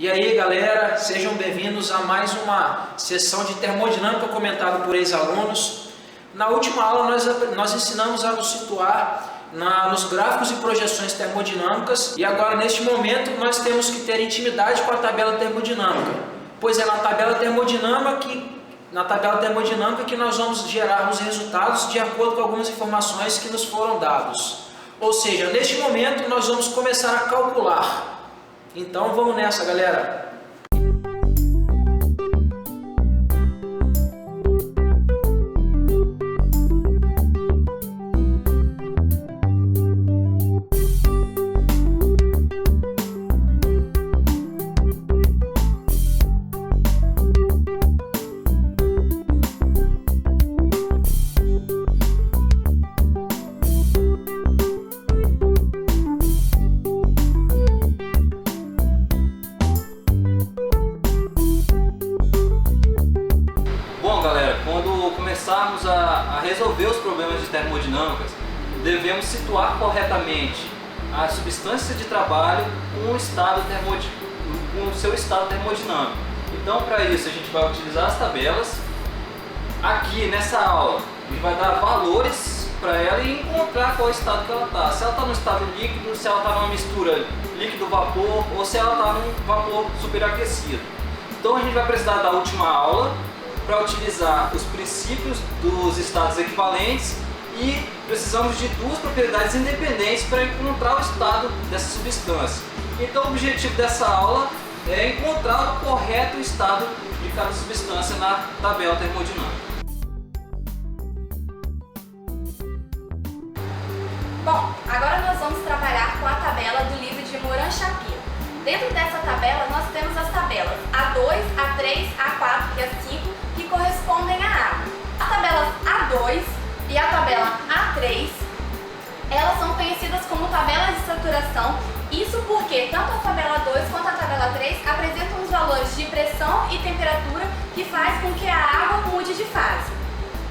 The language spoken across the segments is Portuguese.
E aí galera, sejam bem-vindos a mais uma sessão de termodinâmica comentada por ex-alunos. Na última aula nós ensinamos a nos situar nos gráficos e projeções termodinâmicas e agora neste momento nós temos que ter intimidade com a tabela termodinâmica, pois é na tabela termodinâmica que nós vamos gerar os resultados de acordo com algumas informações que nos foram dados. Ou seja, neste momento nós vamos começar a calcular. Então vamos nessa, galera! Começarmos a resolver os problemas de termodinâmicas, devemos situar corretamente a substância de trabalho com o seu estado termodinâmico. Então, para isso, a gente vai utilizar as tabelas. Aqui nessa aula, a gente vai dar valores para ela e encontrar qual estado que ela está. Se ela está no estado líquido, se ela está numa mistura líquido-vapor ou se ela está num vapor superaquecido. Então, a gente vai precisar da última aula para utilizar os princípios dos estados equivalentes e precisamos de duas propriedades independentes para encontrar o estado dessa substância. Então o objetivo dessa aula é encontrar o correto estado de cada substância na tabela termodinâmica. Bom, agora nós vamos trabalhar com a tabela do livro de Moran Shapiro. Dentro dessa tabela nós temos as tabelas A2, A3, A4 e A5 que correspondem à água. As tabelas A2 e a tabela A3, elas são conhecidas como tabelas de saturação. Isso porque tanto a tabela 2 quanto a tabela 3 apresentam os valores de pressão e temperatura que faz com que a água mude de fase.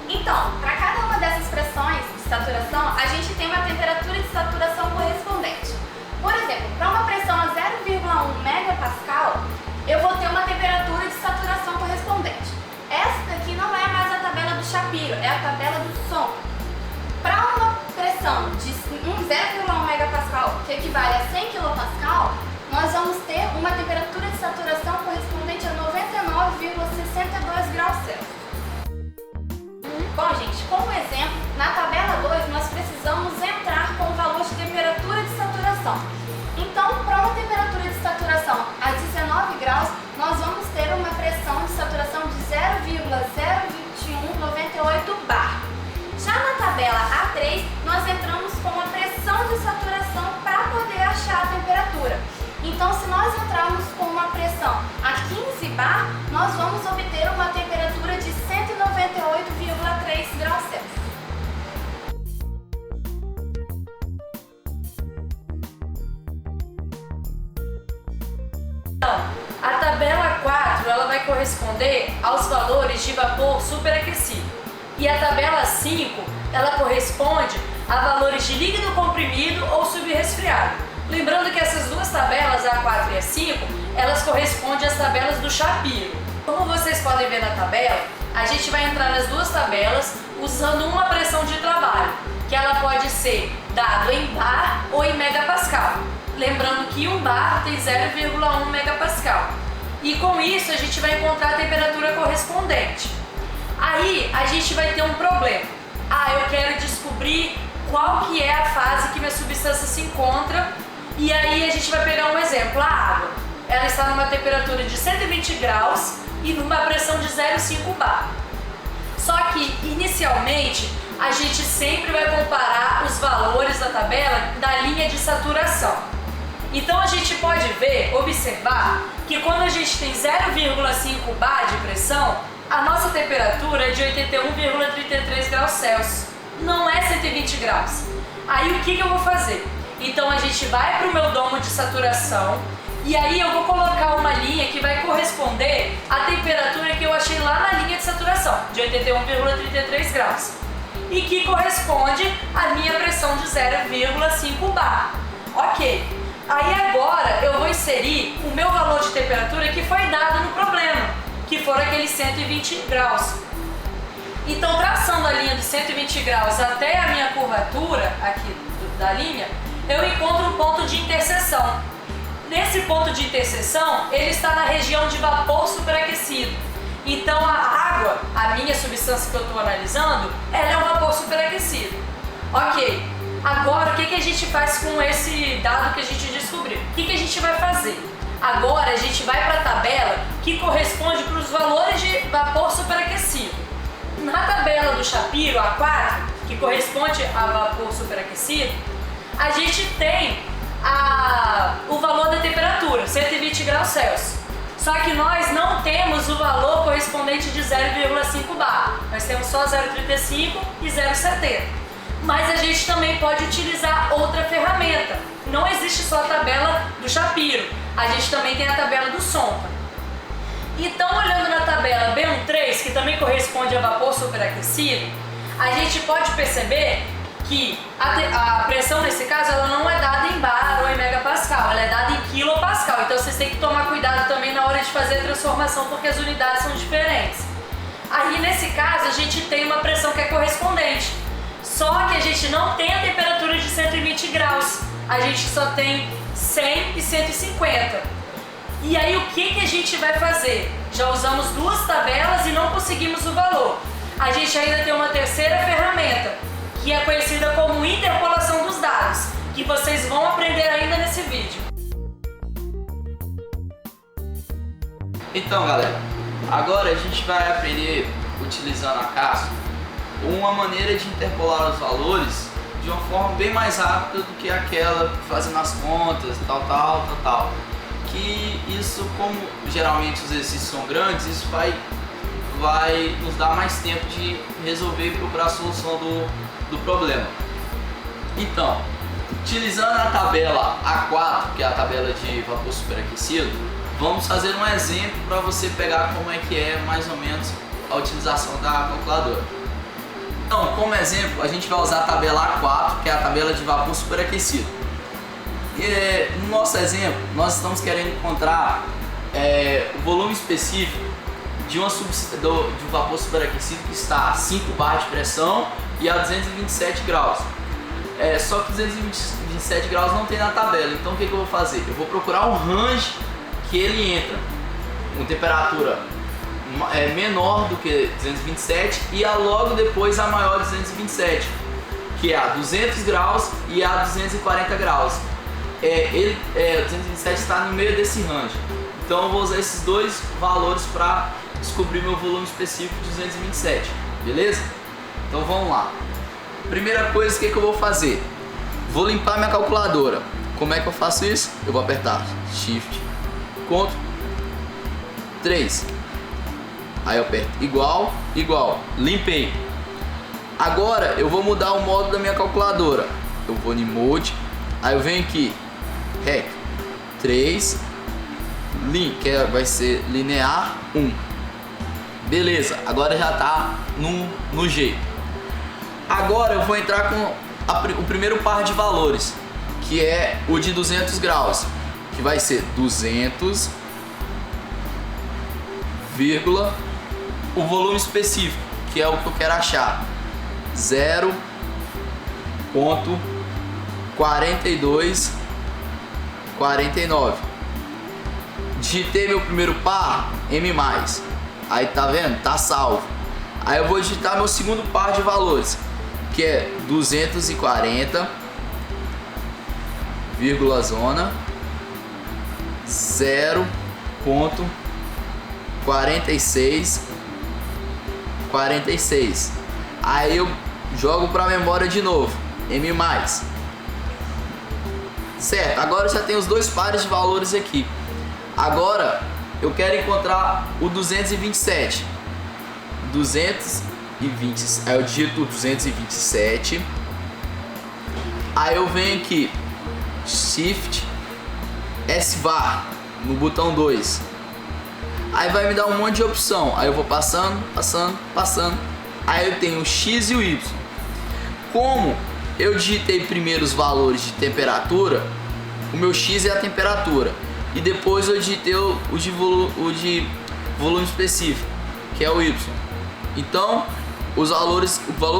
Então, para cada uma dessas pressões de saturação, a gente tem uma temperatura de saturação correspondente. Por exemplo, para uma pressão a 0,1 megapascal, eu vou ter uma temperatura de saturação correspondente. Esta daqui não é mais a tabela do Shapiro, é a tabela do som. Para uma pressão de 0,1 megapascal, que equivale a 100 kilopascal, nós vamos ter uma temperatura de saturação correspondente a 99,62 graus Celsius. Bom, gente, como exemplo, na tabela 2 nós precisamos entrar com o valor de temperatura de saturação. Então, para uma temperatura de saturação a 19 graus, nós vamos ter uma pressão de saturação de 0,02198 bar. Já na tabela A3, nós entramos com a pressão de saturação para poder achar a temperatura. Então, se nós entrarmos com uma pressão a 15 bar, nós vamos obter uma temperatura de 198,3 graus Celsius. Então, a tabela 4 ela vai corresponder aos valores de vapor superaquecido e a tabela 5 ela corresponde a valores de líquido comprimido ou subresfriado. Lembrando que essas duas tabelas, a 4 e a 5, elas correspondem às tabelas do Shapiro. Como vocês podem ver na tabela, a gente vai entrar nas duas tabelas usando uma pressão de trabalho, que ela pode ser dado em bar ou em megapascal. Lembrando que 1 bar tem 0,1 megapascal. E com isso a gente vai encontrar a temperatura correspondente. Aí a gente vai ter um problema. Eu quero descobrir qual que é a fase que minha substância se encontra. E aí a gente vai pegar um exemplo. A água, ela está numa temperatura de 120 graus e numa pressão de 0,5 bar. Só que inicialmente a gente sempre vai comparar os valores da tabela da linha de saturação. Então a gente pode observar que quando a gente tem 0,5 bar de pressão, a nossa temperatura é de 81,33 graus Celsius, não é 120 graus. Aí o que eu vou fazer? Então a gente vai para o meu domo de saturação e aí eu vou colocar uma linha que vai corresponder à temperatura que eu achei lá na linha de saturação, de 81,33 graus. E que corresponde à minha pressão de 0,5 bar. Ok. Aí agora eu vou inserir o meu valor de temperatura temperatura que foi dado no problema, que foram aqueles 120 graus. Então, traçando a linha de 120 graus até a minha curvatura aqui da linha, eu encontro um ponto de interseção. Nesse ponto de interseção, ele está na região de vapor superaquecido. Então, a água, a minha substância que eu estou analisando, ela é um vapor superaquecido. Ok, agora o que a gente faz com esse dado que a gente descobriu? O que a gente vai fazer? Agora a gente vai para a tabela que corresponde para os valores de vapor superaquecido. Na tabela do Shapiro A4, que corresponde a vapor superaquecido, a gente tem o valor da temperatura, 120 graus Celsius. Só que nós não temos o valor correspondente de 0,5 bar. Nós temos só 0,35 e 0,70. Mas a gente também pode utilizar outra ferramenta. Não existe só a tabela do Shapiro, a gente também tem a tabela do Sonta. Então, olhando na tabela B13, que também corresponde a vapor superaquecido, a gente pode perceber que a pressão nesse caso ela não é dada em bar ou em megapascal, ela é dada em quilopascal. Então vocês têm que tomar cuidado também na hora de fazer a transformação, porque as unidades são diferentes. Aí nesse caso a gente tem uma pressão que é correspondente, só que a gente não tem a temperatura de 120 graus, a gente só tem 100 e 150. E aí o que a gente vai fazer? Já usamos duas tabelas e não conseguimos o valor. A gente ainda tem uma terceira ferramenta, que é conhecida como interpolação dos dados, que vocês vão aprender ainda nesse vídeo. Então, galera, agora a gente vai aprender, utilizando a CASP, uma maneira de interpolar os valores de uma forma bem mais rápida do que aquela fazendo as contas, tal. Que isso, como geralmente os exercícios são grandes, isso vai nos dar mais tempo de resolver e procurar a solução do problema. Então, utilizando a tabela A4, que é a tabela de vapor superaquecido, vamos fazer um exemplo para você pegar como é que é mais ou menos a utilização da calculadora. Então, como exemplo, a gente vai usar a tabela A4, que é a tabela de vapor superaquecido. No nosso exemplo, nós estamos querendo encontrar o volume específico de um vapor superaquecido que está a 5 bar de pressão e a 227 graus. Só que 227 graus não tem na tabela, então o que eu vou fazer? Eu vou procurar um range que ele entra com temperatura menor do que 227 e logo depois a maior de 227, que é a 200 graus e a 240 graus. 227 está no meio desse range, então eu vou usar esses dois valores para descobrir meu volume específico de 227, beleza? Então vamos lá. Primeira coisa, o que eu vou fazer? Vou limpar minha calculadora. Como é que eu faço isso? Eu vou apertar Shift, Ctrl, 3. Aí eu aperto igual, limpei. Agora eu vou mudar o modo da minha calculadora. Eu vou em Mode, aí eu venho aqui, Rec 3, que vai ser linear 1. Beleza, agora já está no jeito. Agora eu vou entrar com o primeiro par de valores, que é o de 200 graus, que vai ser 200, o volume específico, que é o que eu quero achar, 0,4249. Digitei meu primeiro par, M+. Aí tá vendo? Tá salvo. Aí eu vou digitar meu segundo par de valores, que é 240, vírgula zona, 0,4646. Aí eu jogo para a memória de novo, M+. Certo, agora já tem os dois pares de valores aqui. Agora eu quero encontrar o 227. Aí eu digito 227. Aí eu venho aqui, Shift S-Var no botão 2. Aí vai me dar um monte de opção. Aí eu vou passando. Aí eu tenho o X e o Y. Como eu digitei primeiro os valores de temperatura, o meu X é a temperatura e depois eu digitei o de volume específico, que é o Y. Então, o valor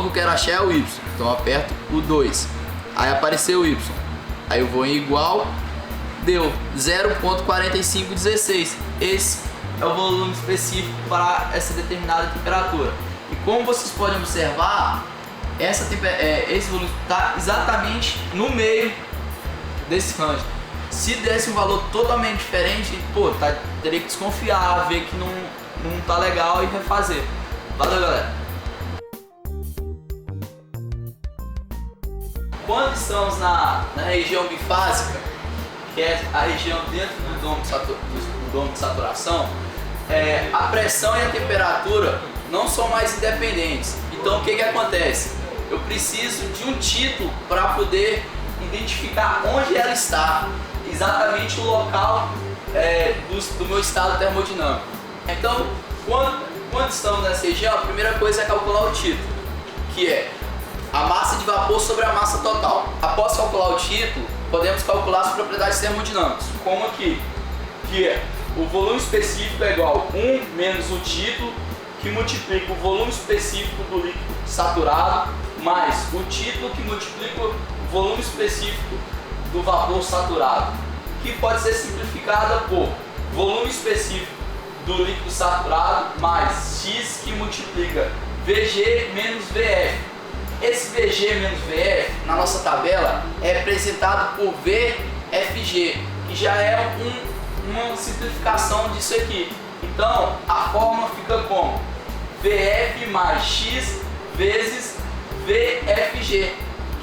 que eu quero achar é o Y. Então eu aperto o 2. Aí apareceu o Y. Aí eu vou em igual, deu 0,4516. Esse é o volume específico para essa determinada temperatura. E como vocês podem observar, esse volume está exatamente no meio desse range. Se desse um valor totalmente diferente, pô, teria que desconfiar, ver que não tá legal e refazer. Valeu, galera! Quando estamos na região bifásica, que é a região dentro do domo de saturação, a pressão e a temperatura não são mais independentes. Então o que acontece? Eu preciso de um título para poder identificar onde ela está, exatamente o local do meu estado termodinâmico. Então, quando estamos nessa região, a primeira coisa é calcular o título, que é a massa de vapor sobre a massa total. Após calcular o título, podemos calcular as propriedades termodinâmicas, como aqui, que é o volume específico é igual a 1 menos o título, que multiplica o volume específico do líquido saturado, mais o título que multiplica o volume específico do vapor saturado, que pode ser simplificada por volume específico do líquido saturado mais X, que multiplica Vg menos Vf. Esse Vg menos Vf, na nossa tabela, é representado por Vfg, que já é uma simplificação disso aqui. Então, a fórmula fica como Vf mais X vezes Vfg,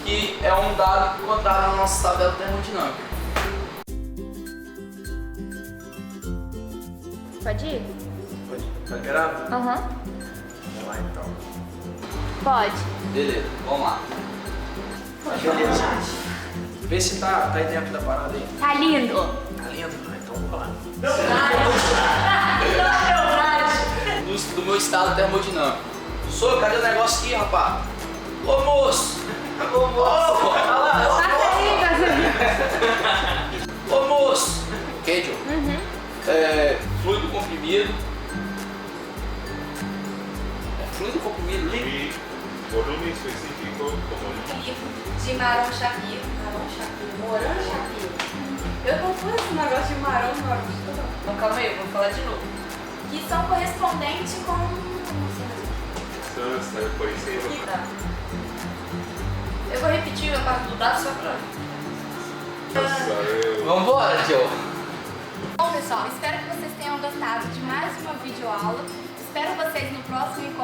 que é um dado encontrado na nossa tabela termodinâmica. Pode ir? Pode. Tá liberado? Aham. Vamos lá então. Pode. Beleza, vamos lá. Beleza. Vê se tá aí dentro da parada aí. Tá lindo. Tá lindo? Então vamos lá. Do meu estado termodinâmico. Sou, cadê o negócio aqui, rapaz? Ô moço! Ô moço! Ô moço! Ok, Joe? Fluido comprimido. Fluido comprimido, líquido. Volume específico como Livro de Maron Shapiro. Moran Shapiro. Eu confundo esse negócio de Maron e Maron. Então calma aí, eu vou falar de novo. Que são correspondentes com... substância, por exemplo. Tá. Eu vou repetir a parte do dado só pra... Vambora, Joe! Bom, pessoal, espero que vocês tenham gostado de mais uma videoaula. Espero vocês no próximo encontro.